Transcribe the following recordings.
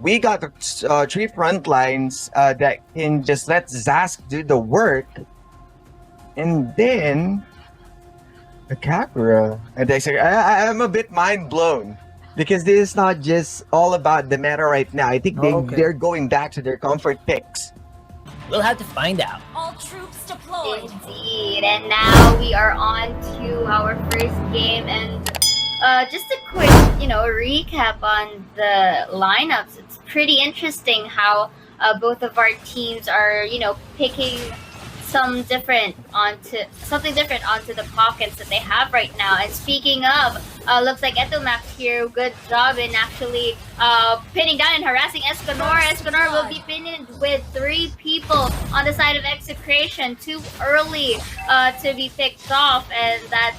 we got three front lines that can just let Zask do the work, and then the Capra. And I'm a bit mind blown because this is not just all about the meta right now. I think they're going back to their comfort picks. We'll have to find out. All troops deployed. Indeed, and now we are on to our first game, and just a quick, recap on the lineups. It's pretty interesting how both of our teams are, picking something different onto the pockets that they have right now. And speaking of, looks like Etomax here, good job in actually pinning down and harassing Escanor. Escanor will be pinned with 3 people on the side of Execration, too early to be picked off, and that's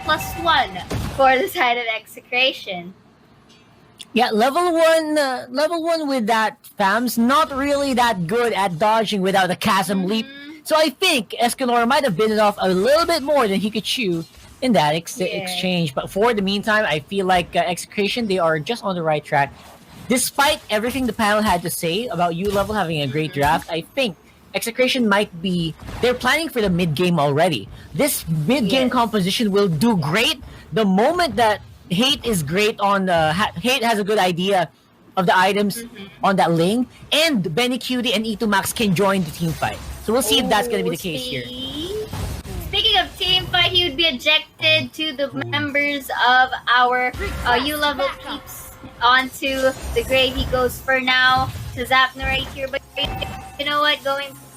+1 for the side of Execration. Yeah, level one with that FAM's not really that good at dodging without a chasm leap. So I think Escanor might have bitten off a little bit more than he could chew in that exchange. But for the meantime, I feel like Execration, they are just on the right track. Despite everything the panel had to say about ULVL having a great draft, I think Execration they're planning for the mid-game already. This mid-game composition will do great the moment that Hate is great on Hate has a good idea of the items on that lane, and Benny Cutie and E2 Max can join the team fight. So we'll see if that's going to be the case here. Speaking of team fight, he would be ejected to the members of our ULVL peeps onto the grave. He goes for now to Zapna right here, but you know what?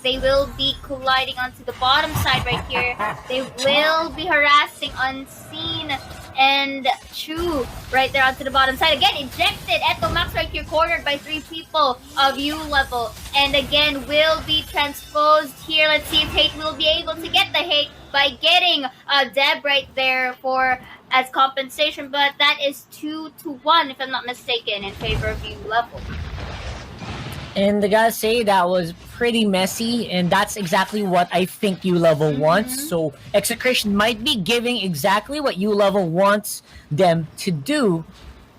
They will be colliding onto the bottom side right here. They will be harassing Unseen and Chu right there onto the bottom side. Again, ejected. Etomax right here, cornered by 3 people of ULVL. And again, will be transposed here. Let's see if Hate will be able to get the Hate by getting Deb right there as compensation. But that is 2-1, if I'm not mistaken, in favor of ULVL. And I gotta say, that was pretty messy, and that's exactly what I think ULVL wants. So Execration might be giving exactly what ULVL wants them to do.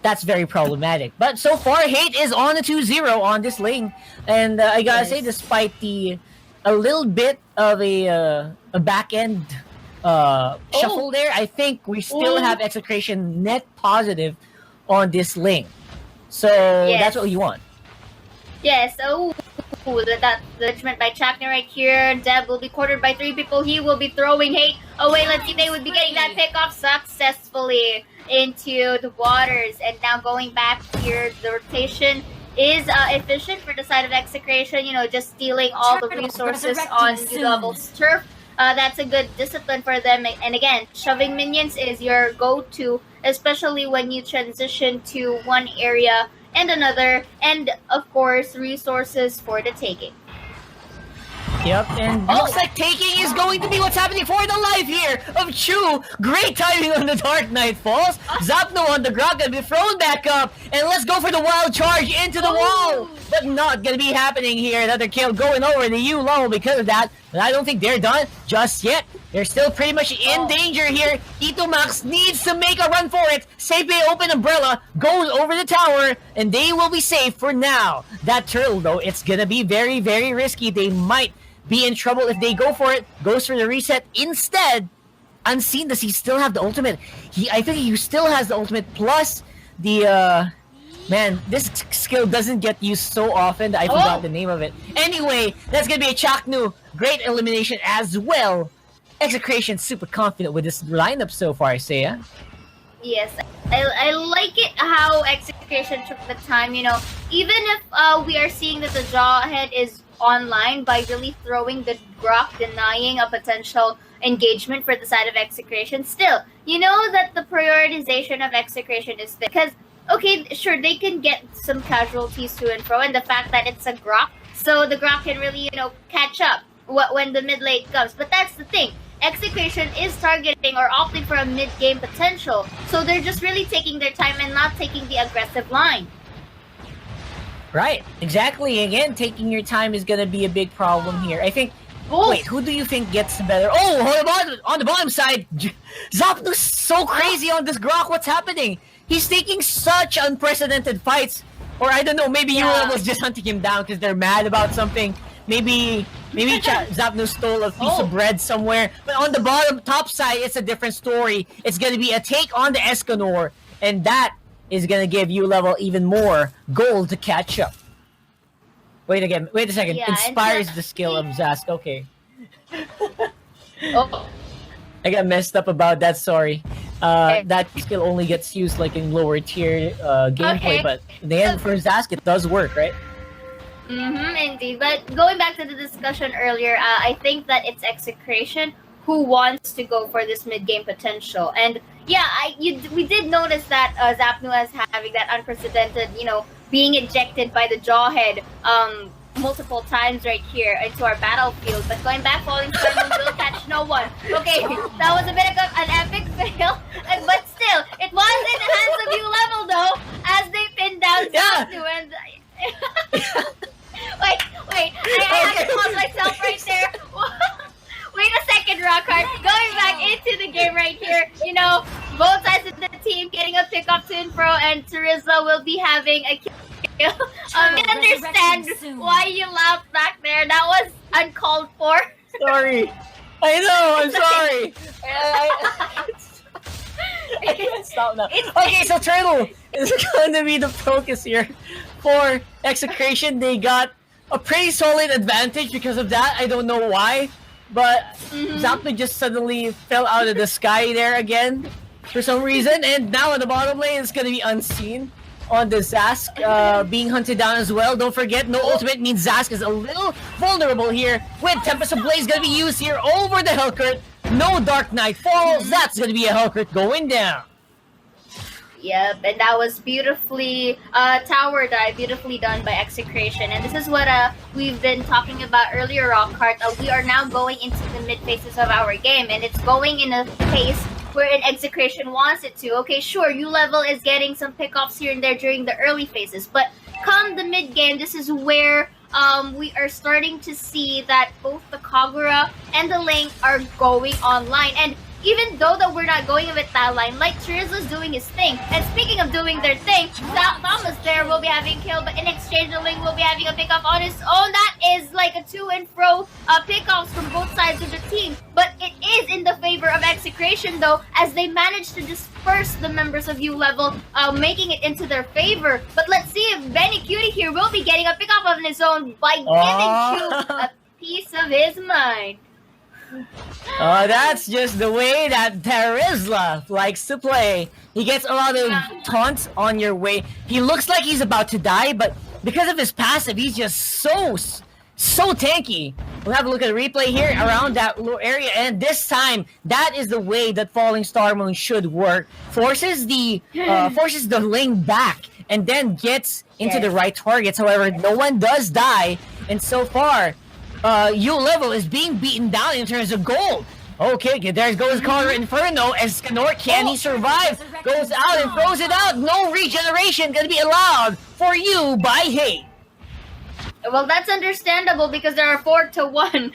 That's very problematic. But so far, Hate is on a 2-0 on this lane. And I gotta say, despite a little bit of a back-end shuffle there, I think we still have Execration net positive on this lane. So that's what you want. Yes, that judgment by Chapner right here. Deb will be cornered by 3 people. He will be throwing Hate away. Let's see if they would be getting that pick off successfully into the waters. And now going back here, the rotation is efficient for the side of Execration. Just stealing all the resources on ULVL's turf. That's a good discipline for them. And again, shoving minions is your go-to, especially when you transition to one area and another, and of course, resources for the taking. Yep, and looks like taking is going to be what's happening for the life here of Chu. Great timing on the Dark Knight Falls. Zapno on the ground gonna be thrown back up, and let's go for the wild charge into the wall. But not gonna be happening here. Another kill going over the ULVL because of that. But I don't think they're done just yet. They're still pretty much in danger here. E2 Max needs to make a run for it. Seipe open umbrella, goes over the tower, and they will be safe for now. That turtle, though, it's gonna be very, very risky. They might be in trouble if they go for it. Goes for the reset instead. Unseen, does he still have the ultimate? I think he still has the ultimate, plus the man, this skill doesn't get used so often that I forgot the name of it. Anyway, that's gonna be a Chaknu. Great elimination as well. Execration super confident with this lineup so far, Saya. Yes, I like it how Execration took the time, even if we are seeing that the Jawhead is online by really throwing the Grok, denying a potential engagement for the side of Execration. Still, that the prioritization of Execration is because, okay, sure, they can get some casualties to and fro, and the fact that it's a Grok, so the Grok can really, catch up when the mid lane comes. But that's the thing. Execration is targeting or opting for a mid-game potential, so they're just really taking their time and not taking the aggressive line. Right, exactly. Again, taking your time is gonna be a big problem here. I think. Wait, who do you think gets better? On the bottom side, Zapnu's so crazy on this Grok. What's happening? He's taking such unprecedented fights Or I don't know, maybe Yeah. ULVL was just hunting him down because they're mad about something. Maybe Zapno stole a piece of bread somewhere. But on the top side, it's a different story. It's gonna be a take on the Escanor, and that is gonna give ULVL even more gold to catch up. Wait a second. Yeah, Inspires and the skill of Zask. Okay. Oh. I got messed up about that, sorry. That skill only gets used like in lower tier gameplay, Okay. but in the end for Zask it does work, right? Indeed. But going back to the discussion earlier, I think that it's Execration who wants to go for this mid-game potential. And yeah, we did notice that Zapnu is having that unprecedented, being ejected by the Jawhead multiple times right here into our battlefield. But going back, Falling Star will catch no one. Okay, that was a bit of an epic fail. But still, it was in the hands of ULVL though, as they pinned down Zapnu and... Wait, I have to pause myself right there. Wait a second, Rockhard. Going back into the game right here, both sides of the team getting a pick up to and fro, and Teresa will be having a kill. I understand why you laughed back there. That was uncalled for. Sorry. I know, I'm sorry. I can't stop now. Okay, so Turtle is going to be the focus here for Execration. They got a pretty solid advantage because of that. I don't know why, but Zapno just suddenly fell out of the sky there again for some reason, and now in the bottom lane it's going to be unseen on the Zask being hunted down as well. Don't forget, no ultimate means Zask is a little vulnerable here with Tempest of Blaze going to be used here over the Hellcurt. No Dark Knight falls. That's going to be a Hellcurt going down. Yep, and that was beautifully tower dive, beautifully done by Execration. And this is what we've been talking about earlier, Rockhart. We are now going into the mid phases of our game, and it's going in a pace where an Execration wants it to. Okay, sure, ULVL is getting some pickoffs here and there during the early phases, but come the mid game, this is where we are starting to see that both the Kagura and the Ling are going online. And even though that we're not going with that line, like Chiriza's doing his thing. And speaking of doing their thing, Thomas there will be having kill, but in exchange the Ling will be having a pickup on his own. That is like a to and fro pickoffs from both sides of the team. But it is in the favor of Execration though, as they manage to disperse the members of ULVL, making it into their favor. But let's see if Benny Cutie here will be getting a pickup on his own by giving Chu a piece of his mind. Oh, that's just the way that Terizla likes to play. He gets a lot of taunts on your way. He looks like he's about to die, but because of his passive, he's just so tanky. We'll have a look at the replay here around that little area, and this time, that is the way that Falling Star Moon should work. Forces the Ling back, and then gets into the right targets. However, no one does die, and so far, ULVL is being beaten down in terms of gold. Okay, there goes Color Inferno. Escanor, can he survive? Goes out and throws it out. No regeneration gonna be allowed for you by Hate. Well, that's understandable because there are 4-1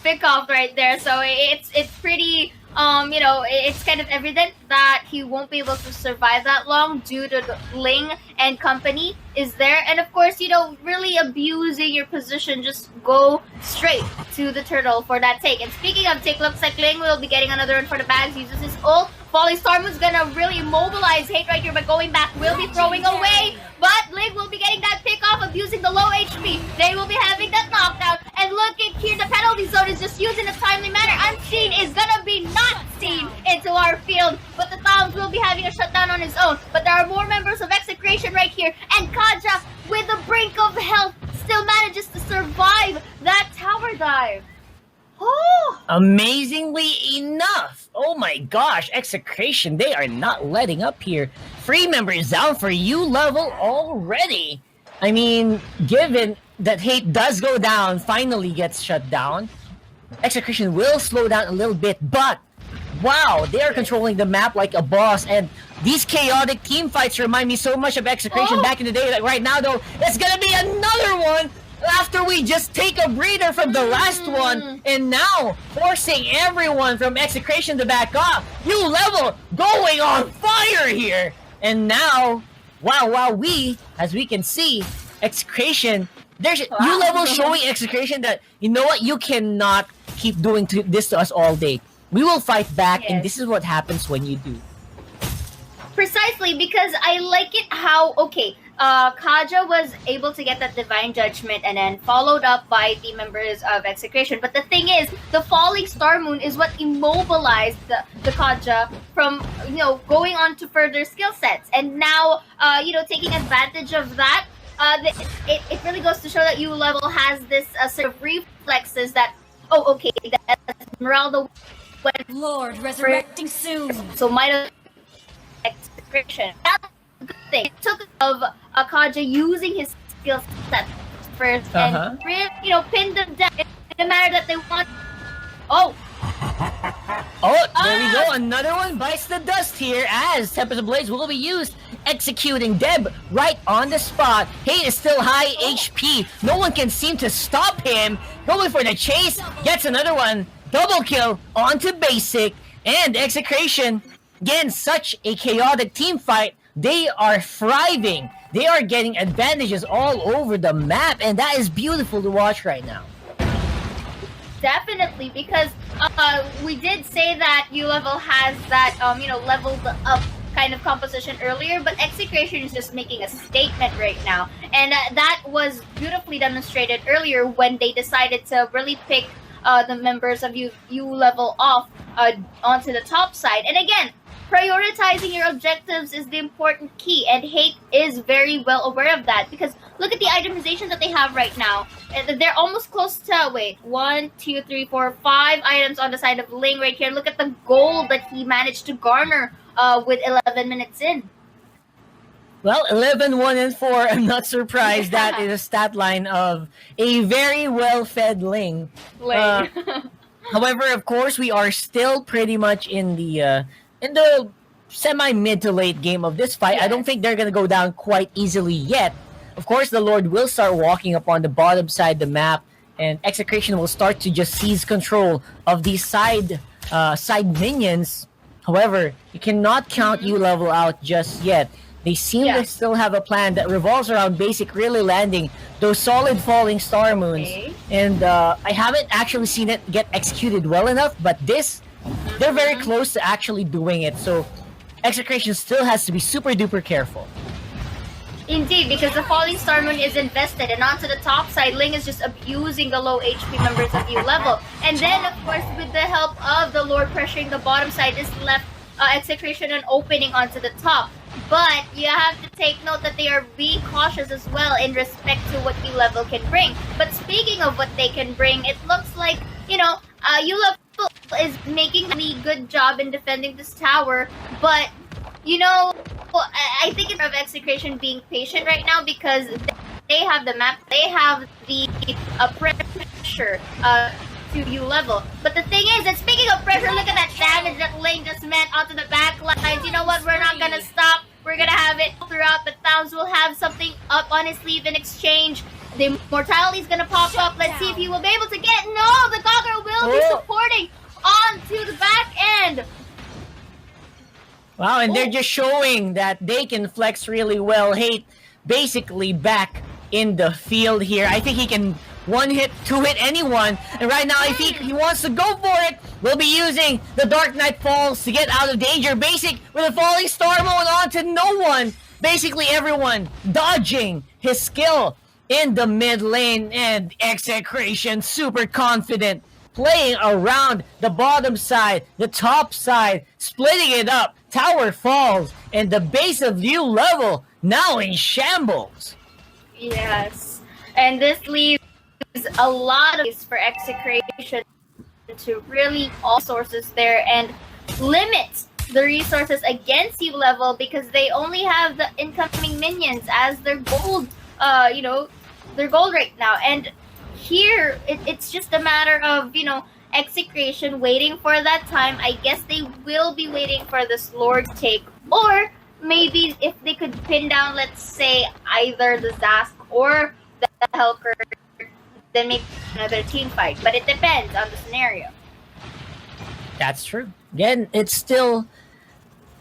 pick-off right there. So it's pretty, it's kind of evident that he won't be able to survive that long due to the Ling and company is there. And of course, really abusing your position, just go straight to the turtle for that take. And speaking of take, looks like Ling will be getting another one for the bags, uses his ult. Falling Star Moon's gonna really immobilize Hate right here, but going back will be throwing away. But Ling will be getting that pick off, abusing the low HP. They will be having that knockdown. And look at here, the penalty zone is just used in a timely manner. Unseen is gonna be not seen into our field, but the Toms will be having a shutdown on his own. But there are more members of Execration right here, and Kaja, with the brink of health, still manages to survive that tower dive. Oh! Amazingly enough. Oh my gosh, Execration, they are not letting up here. 3 members down for ULVL already. I mean, given that Hate does go down, finally gets shut down, Execration will slow down a little bit, but wow, they are controlling the map like a boss, and these chaotic team fights remind me so much of Execration back in the day. Like right now though, it's gonna be another one after we just take a breather from the last one, and now forcing everyone from Execration to back off. ULVL going on fire here, and now while we, as we can see, Execration, there's U-level showing Execration that, you know what, you cannot keep doing this to us all day. We will fight back, and this is what happens when you do. Precisely, because I like it how, Kaja was able to get that Divine Judgment and then followed up by the members of Execration. But the thing is, the Falling Star Moon is what immobilized the Kaja from, going on to further skill sets. And now, taking advantage of that, it really goes to show that U-level has this sort of reflexes that, that's Esmeralda went Lord resurrecting soon. so might have Execration. That's a good thing. It took of Akaja using his skill set first and really, pin them down in the manner that they want. Oh, there we go. Another one bites the dust here as Tempest of Blades will be used, executing Deb right on the spot. Hate is still high HP. No one can seem to stop him. Going for the chase. Gets another one. Double kill onto Basic. And Execration. Again, such a chaotic team fight. They are thriving. They are getting advantages all over the map. And that is beautiful to watch right now. Definitely, because we did say that U-level has that, leveled up kind of composition earlier, but Execration is just making a statement right now. And that was beautifully demonstrated earlier when they decided to really pick the members of U-level off onto the top side. And again, prioritizing your objectives is the important key, and Hate is very well aware of that, because look at the itemization that they have right now. They're almost close to, 1, 2, 3, 4, 5 items on the side of Ling right here. Look at the gold that he managed to garner with 11 minutes in. Well, 11, 1, and 4, I'm not surprised. That is a stat line of a very well-fed Ling. However, of course, we are still pretty much in the semi-mid to late game of this fight. I don't think they're going to go down quite easily yet. Of course, the Lord will start walking up on the bottom side of the map, and Execration will start to just seize control of these side minions. However, you cannot count U-level out just yet. They seem to still have a plan that revolves around Basic really landing those solid falling star moons. And I haven't actually seen it get executed well enough, but they're very close to actually doing it. So Execration still has to be super duper careful. Indeed, because the Falling Star Moon is invested, and onto the top side, Ling is just abusing the low HP members of U-level. And then, of course, with the help of the Lord pressuring the bottom side, this left Execration an opening onto the top. But you have to take note that they are being cautious as well in respect to what U-level can bring. But speaking of what they can bring, it looks like, U-level is making a really good job in defending this tower, but I think it's of Execration being patient right now, because they have the map, they have the pressure to U-level. But the thing is that speaking of pressure, look at that damage that Ling just meant onto the back lines. You know what? We're not gonna stop. We're gonna have it throughout. But Thousands will have something up on his sleeve in exchange. The Mortality is gonna pop up. Let's see if he will be able to get. No, the Gogger will be supporting onto the back end. Wow, and they're just showing that they can flex really well. Hate basically back in the field here. I think he can one-hit, two-hit anyone. And right now, if he wants to go for it, we'll be using the Dark Knight Falls to get out of danger. Basic with a Falling Star mode on to no one. Basically everyone dodging his skill in the mid lane. And Execration super confident, playing around the bottom side, the top side, splitting it up. Tower falls, and the base of U-level now in shambles. Yes, and this leaves a lot of space for Execration to really all sources there and limit the resources against U-level, because they only have the incoming minions as their gold, their gold right now. And here, it's just a matter of, Execration waiting for that time. I guess they will be waiting for this Lord take, or maybe if they could pin down, let's say, either the Zask or the Helker, then maybe another team fight. But it depends on the scenario. That's true. Again, it's still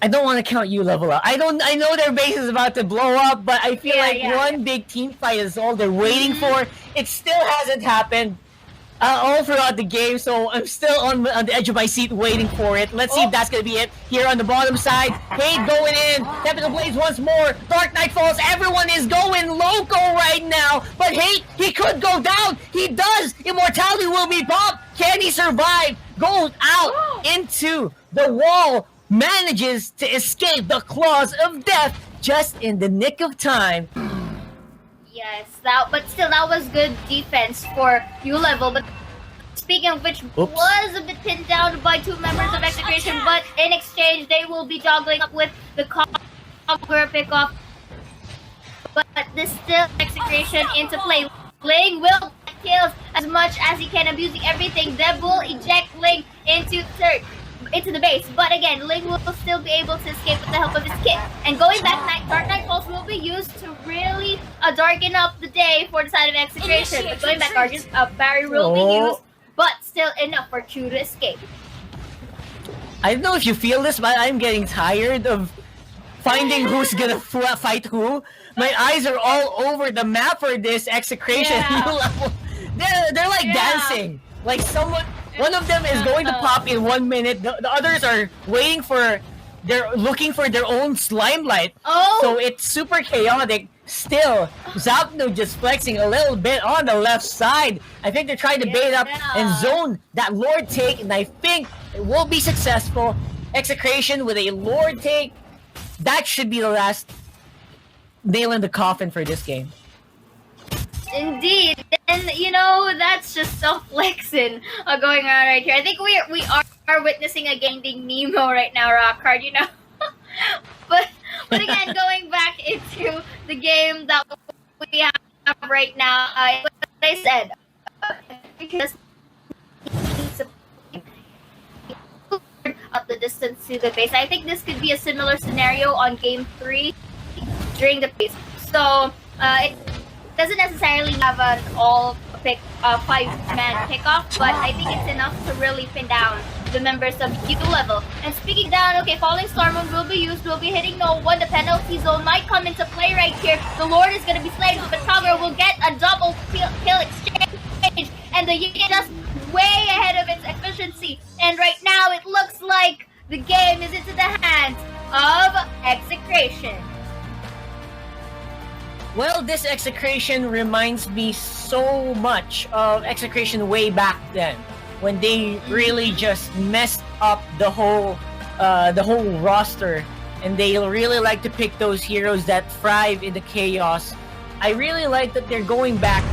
I don't want to count ULVL out. I know their base is about to blow up, but I feel like one big team fight is all they're waiting for. It still hasn't happened all throughout the game, so I'm still on the edge of my seat waiting for it. Let's see if that's gonna be it. Here on the bottom side, Hate going in. Tempest Blades once more. Dark Knight Falls. Everyone is going loco right now, but Hate, he could go down. He does. Immortality will be popped. Can he survive? Goes out into the wall. Manages to escape the claws of death just in the nick of time. Yes, but still, that was good defense for ULVL. But speaking of which, was a bit pinned down by two members of EXECRATION, but in exchange, they will be juggling up with the Conqueror pickoff. But this still EXECRATION into play. Ling will get kills as much as he can, abusing everything. Deb will eject Ling into the base, but again, Ling will still be able to escape with the help of his kit. And going back, Dark Knight Pulse will be used to really darken up the day for the side of EXECRATION. But going back, Barrier will be used, but still enough for Chu to escape. I don't know if you feel this, but I'm getting tired of finding who's gonna fight who. My eyes are all over the map for this EXECRATION. They're like dancing. Like one of them is going to pop in 1 minute. The others are waiting for. They're looking for their own Slimelight. So it's super chaotic. Still, Zapno just flexing a little bit on the left side. I think they're trying to bait up and zone that Lord take, and I think it will be successful. EXECRATION with a Lord take. That should be the last nail in the coffin for this game. Indeed, and that's just self-flexing going on right here. I think we are witnessing a Ganging Nemo right now, Rockhard, but again, going back into the game that we have right now, what I said, because up the distance to the base. I think this could be a similar scenario on game 3 during the base. So it doesn't necessarily have an all 5-man pickoff, but I think it's enough to really pin down the members of ULVL. And speaking down, Falling Storm will be used, will be hitting no one. The penalty zone might come into play right here. The Lord is going to be slain, but Togger will get a double kill exchange, and the Yi is just way ahead of its efficiency. And right now, it looks like the game is into the hands of EXECRATION. Well, this EXECRATION reminds me so much of EXECRATION way back then, when they really just messed up the whole roster, and they really like to pick those heroes that thrive in the chaos. I really like that they're going back